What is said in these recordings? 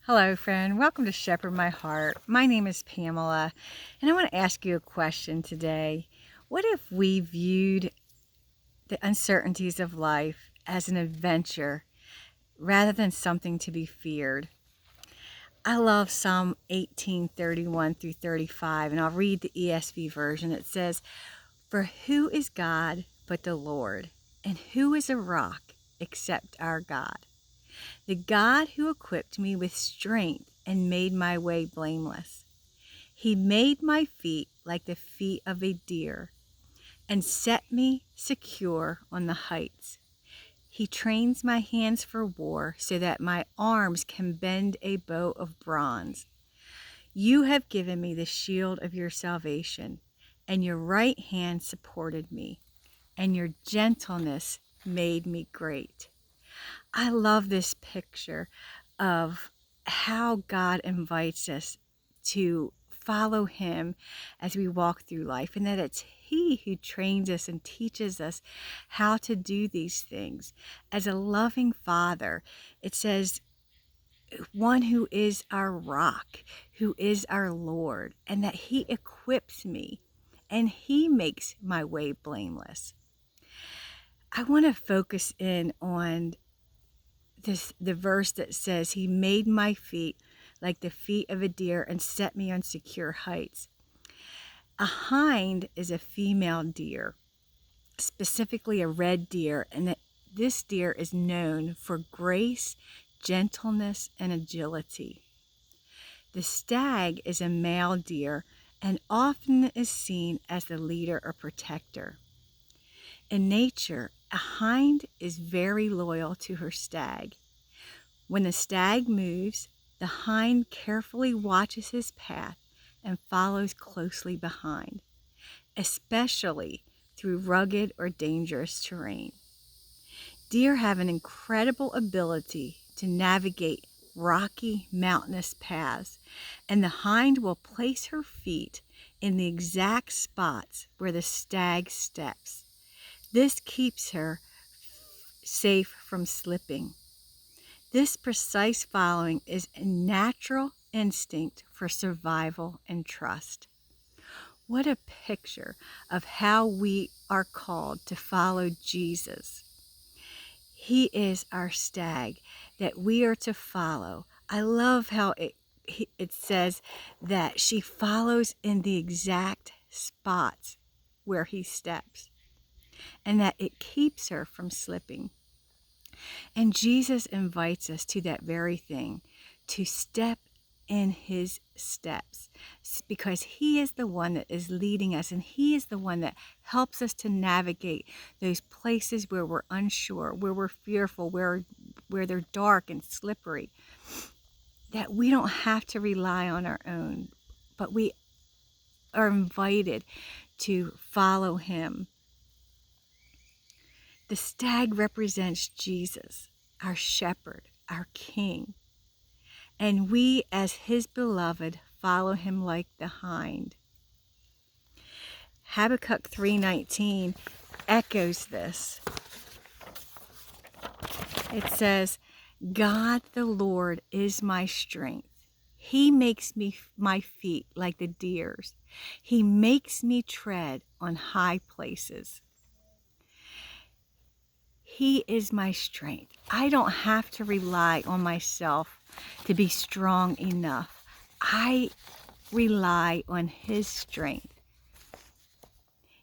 Hello, friend. Welcome to Shepherd My Heart. My name is Pamela, and I want to ask you a question today. What if we viewed the uncertainties of life as an adventure rather than something to be feared? I love Psalm 18:31 through 35, and I'll read the ESV version. It says, "For who is God but the Lord? And who is a rock except our God? The God who equipped me with strength and made my way blameless. He made my feet like the feet of a deer and set me secure on the heights. He trains my hands for war so that my arms can bend a bow of bronze. You have given me the shield of your salvation, and your right hand supported me, and your gentleness made me great." I love this picture of how God invites us to follow him as we walk through life, and that it's he who trains us and teaches us how to do these things. As a loving father, it says one who is our rock, who is our Lord, and that he equips me and he makes my way blameless. I want to focus in on the verse that says, "He made my feet like the feet of a deer and set me on secure heights." A hind is a female deer, specifically a red deer, and that this deer is known for grace, gentleness, and agility. The stag is a male deer and often is seen as the leader or protector. In nature, a hind is very loyal to her stag. When the stag moves, the hind carefully watches his path and follows closely behind, especially through rugged or dangerous terrain. Deer have an incredible ability to navigate rocky, mountainous paths, and the hind will place her feet in the exact spots where the stag steps. This keeps her safe from slipping. This precise following is a natural instinct for survival and trust. What a picture of how we are called to follow Jesus. He is our stag that we are to follow. I love how it says that she follows in the exact spots where he steps, and that it keeps her from slipping. And Jesus invites us to that very thing, to step in his steps, because he is the one that is leading us, and he is the one that helps us to navigate those places where we're unsure, where we're fearful, where they're dark and slippery, that we don't have to rely on our own, but we are invited to follow him. The stag represents Jesus, our shepherd, our king. And we, as his beloved, follow him like the hind. Habakkuk 3:19 echoes this. It says, "God the Lord is my strength. He makes my feet like the deer's. He makes me tread on high places." He is my strength. I don't have to rely on myself to be strong enough. I rely on his strength.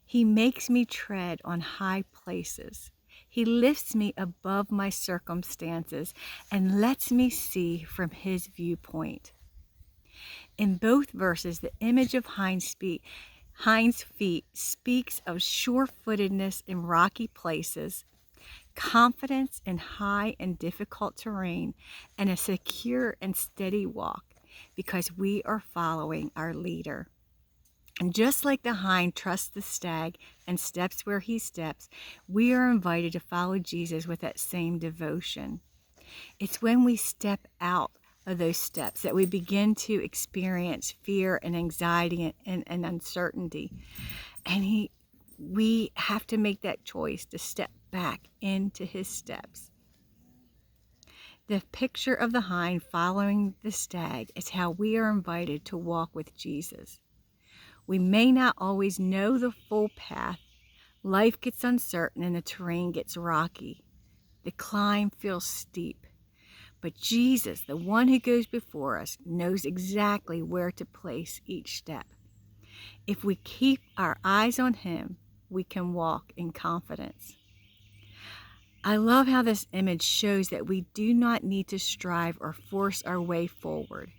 He makes me tread on high places. He lifts me above my circumstances and lets me see from his viewpoint. In both verses, the image of hind's feet speaks of sure-footedness in rocky places, confidence in high and difficult terrain, and a secure and steady walk because we are following our leader. And just like the hind trusts the stag and steps where he steps, we are invited to follow Jesus with that same devotion. It's when we step out of those steps that we begin to experience fear and anxiety and uncertainty. And we have to make that choice to step back into his steps. The picture of the hind following the stag is how we are invited to walk with Jesus. We may not always know the full path. Life gets uncertain and the terrain gets rocky. The climb feels steep. But Jesus, the one who goes before us, knows exactly where to place each step. If we keep our eyes on him, we can walk in confidence. I love how this image shows that we do not need to strive or force our way forward.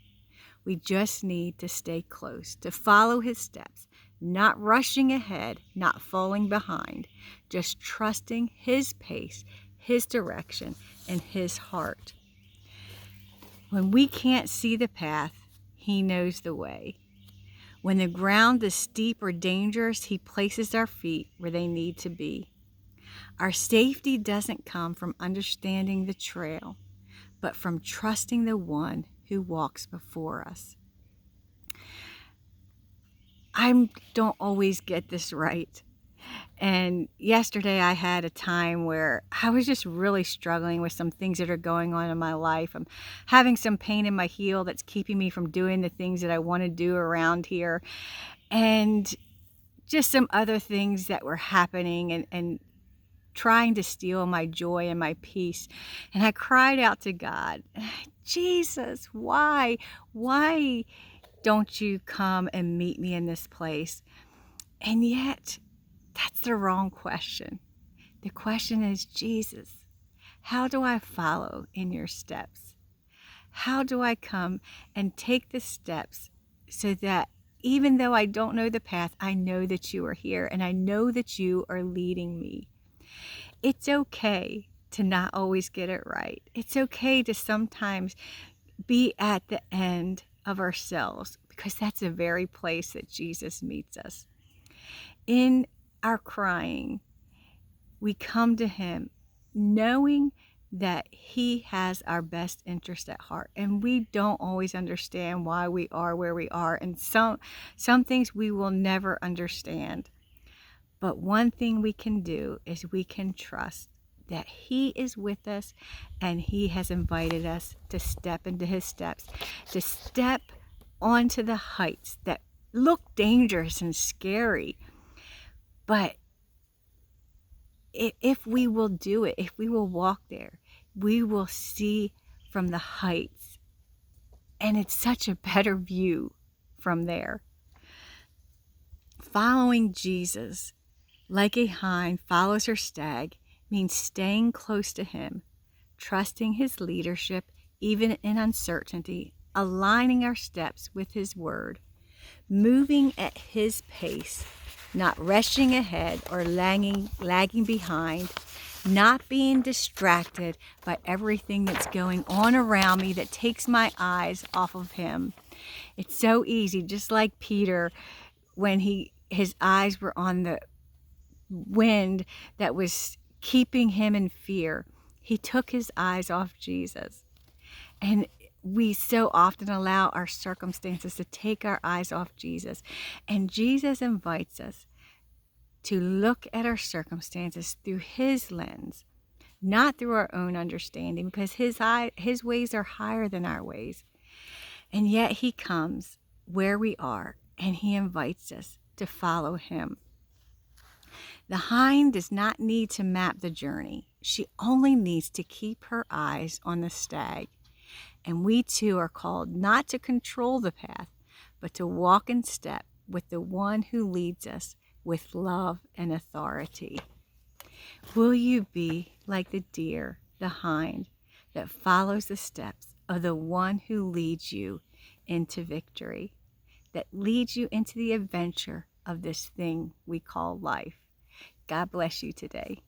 We just need to stay close, to follow his steps, not rushing ahead, not falling behind, just trusting his pace, his direction, and his heart. When we can't see the path, he knows the way. When the ground is steep or dangerous, he places our feet where they need to be. Our safety doesn't come from understanding the trail, but from trusting the one who walks before us. I don't always get this right. And yesterday I had a time where I was just really struggling with some things that are going on in my life. I'm having some pain in my heel that's keeping me from doing the things that I want to do around here. And just some other things that were happening and trying to steal my joy and my peace. And I cried out to God, Jesus, why don't you come and meet me in this place? And yet, that's the wrong question. The question is, Jesus, how do I follow in your steps? How do I come and take the steps so that even though I don't know the path, I know that you are here and I know that you are leading me. It's okay to not always get it right. It's okay to sometimes be at the end of ourselves, because that's the very place that Jesus meets us. In our crying, we come to him knowing that he has our best interest at heart, and we don't always understand why we are where we are, and some things we will never understand. But one thing we can do is we can trust that he is with us, and he has invited us to step into his steps, to step onto the heights that look dangerous and scary. But if we will do it, if we will walk there, we will see from the heights. And it's such a better view from there. Following Jesus, like a hind follows her stag, means staying close to him, trusting his leadership even in uncertainty, aligning our steps with his word, moving at his pace, not rushing ahead or lagging behind, not being distracted by everything that's going on around me that takes my eyes off of him. It's so easy, just like Peter, when his eyes were on the wind that was keeping him in fear. He took his eyes off Jesus. And we so often allow our circumstances to take our eyes off Jesus. And Jesus invites us to look at our circumstances through his lens, not through our own understanding, because his ways are higher than our ways. And yet he comes where we are, and he invites us to follow him. The hind does not need to map the journey. She only needs to keep her eyes on the stag. And we too are called not to control the path, but to walk in step with the one who leads us with love and authority. Will you be like the deer, the hind, that follows the steps of the one who leads you into victory, that leads you into the adventure of this thing we call life? God bless you today.